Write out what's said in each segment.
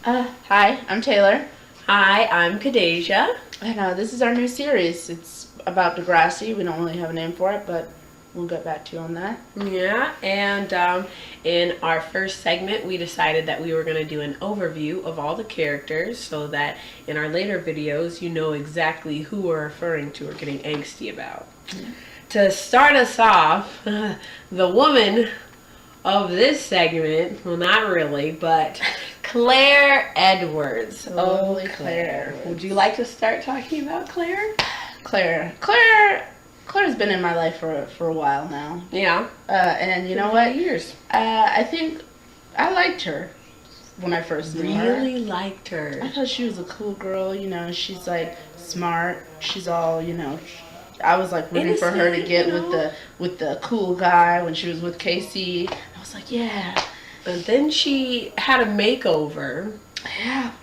Hi, I'm Taylor. Hi, I'm Kadeja. And this is our new series. It's about Degrassi. We don't really have a name for it, but we'll get back to you on that. Yeah, and in our first segment, we decided that we were going to do an overview of all the characters so that in our later videos, you know exactly who we're referring to or getting angsty about. Mm-hmm. To start us off, the woman of this segment, well, not really, but Clare Edwards. Oh, Clare. Would you like to start talking about Clare? Claire's been in my life for a while now. Yeah. And you know what? Years. I think I liked her when I first knew her. Really liked her. I thought she was a cool girl. You know, she's like smart. She's all, you know. I was like rooting for her to get with the cool guy when she was with Casey. I was like, yeah. But then she had a makeover. Yeah.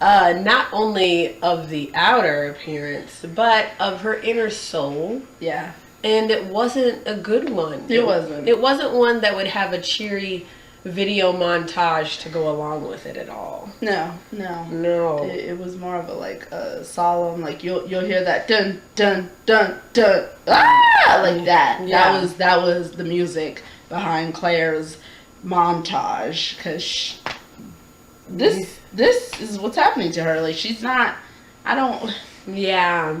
Not only of the outer appearance, but of her inner soul. Yeah. And it wasn't a good one. It wasn't. It wasn't one that would have a cheery video montage to go along with it at all. No. It was more of a solemn, like you'll hear that dun dun dun dun like that. Yeah. That was the music behind Claire's montage, because this is what's happening to her. Like, she's not. I don't. Yeah.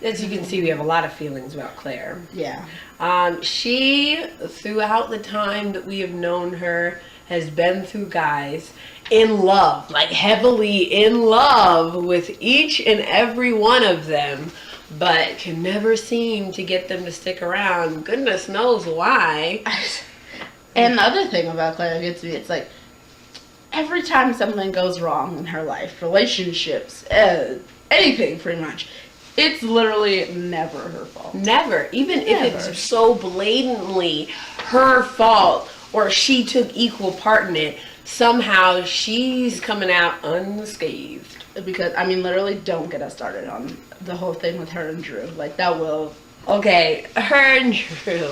As you can see, we have a lot of feelings about Clare. Yeah. She, throughout the time that we have known her, has been through guys in love, like heavily in love with each and every one of them, but can never seem to get them to stick around. Goodness knows why. And the other thing about Claire gets me, it's like, every time something goes wrong in her life, relationships, anything pretty much, it's literally never her fault. Never. Even if it's so blatantly her fault or she took equal part in it, somehow she's coming out unscathed. Because, I mean, literally, don't get us started on the whole thing with her and Drew. Like, that will... Okay, her and Drew.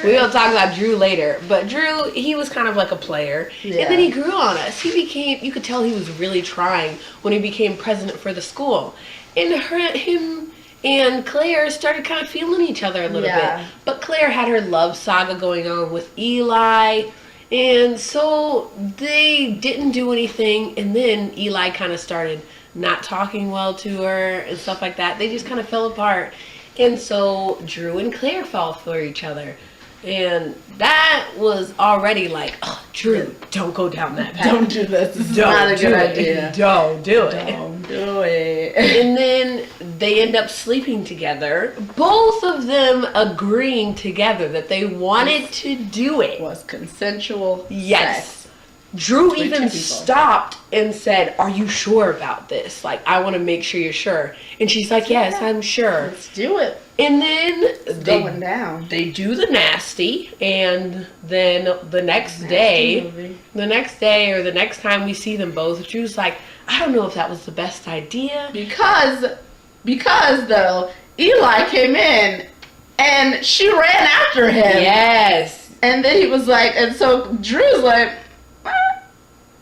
We'll talk about Drew later. But Drew, he was kind of like a player. Yeah. And then he grew on us. You could tell he was really trying when he became president for the school. And him and Claire started kind of feeling each other a little bit. But Claire had her love saga going on with Eli. And so they didn't do anything. And then Eli kind of started not talking well to her and stuff like that. They just kind of fell apart. And so Drew and Claire fell for each other. And that was already like, oh, Drew, don't go down that path. Don't do this. This is not a good idea. Don't do it. Don't do it. And then they end up sleeping together. Both of them agreeing together that they wanted to do it. It was consensual sex. Sex. Drew even stopped and said, are you sure about this? Like, I want to make sure you're sure. And she's like, yes, I'm sure. Let's do it. And then going down. They do the nasty, and then the next day or the next time we see them both, Drew's like, I don't know if that was the best idea. Because though, Eli came in and she ran after him. Yes. And then he was like, and so Drew's like,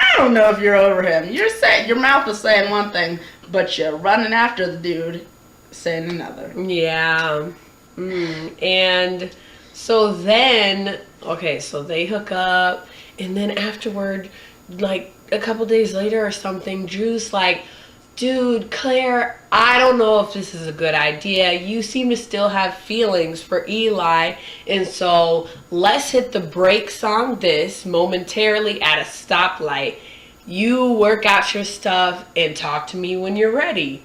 I don't know if you're over him. You're saying, your mouth is saying one thing, but you're running after the dude saying another. Yeah. And so then, so they hook up, and then afterward, like a couple days later or something, Drew's like, dude, Claire, I don't know if this is a good idea. You seem to still have feelings for Eli, and so let's hit the brakes on this momentarily at a stoplight. You work out your stuff and talk to me when you're ready.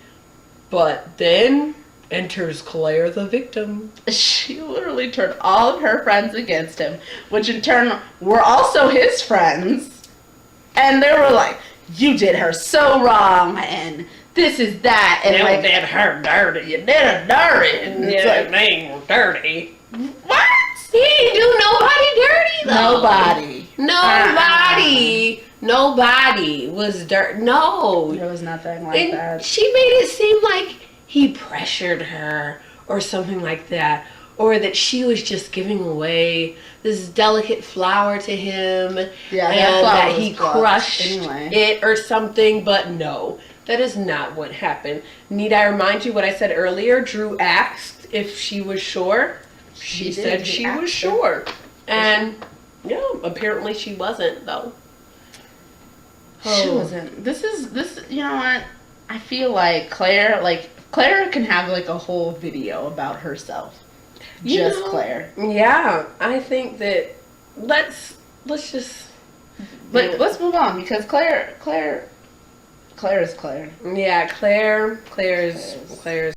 But then enters Claire the victim. She literally turned all of her friends against him, which in turn were also his friends. And they were like, you did her so wrong, and this is that, and you did her dirty. You did her dirty. And yeah, man, dirty. What? He didn't do nobody dirty, though. Nobody was dirt. No. There was nothing like that. She made it seem like he pressured her or something like that. or that she was just giving away this delicate flower to him, Yeah, and that he was plucked crushed anyway. it or something. But no, that is not what happened. Need I remind you what I said earlier? Drew asked if she was sure. She said she was sure. And yeah, apparently she wasn't, though. She wasn't. This, you know what? I feel like Claire can have like a whole video about herself. Just Claire. Yeah, I think that let's just. Let's move on because Claire is Claire. Yeah, Claire is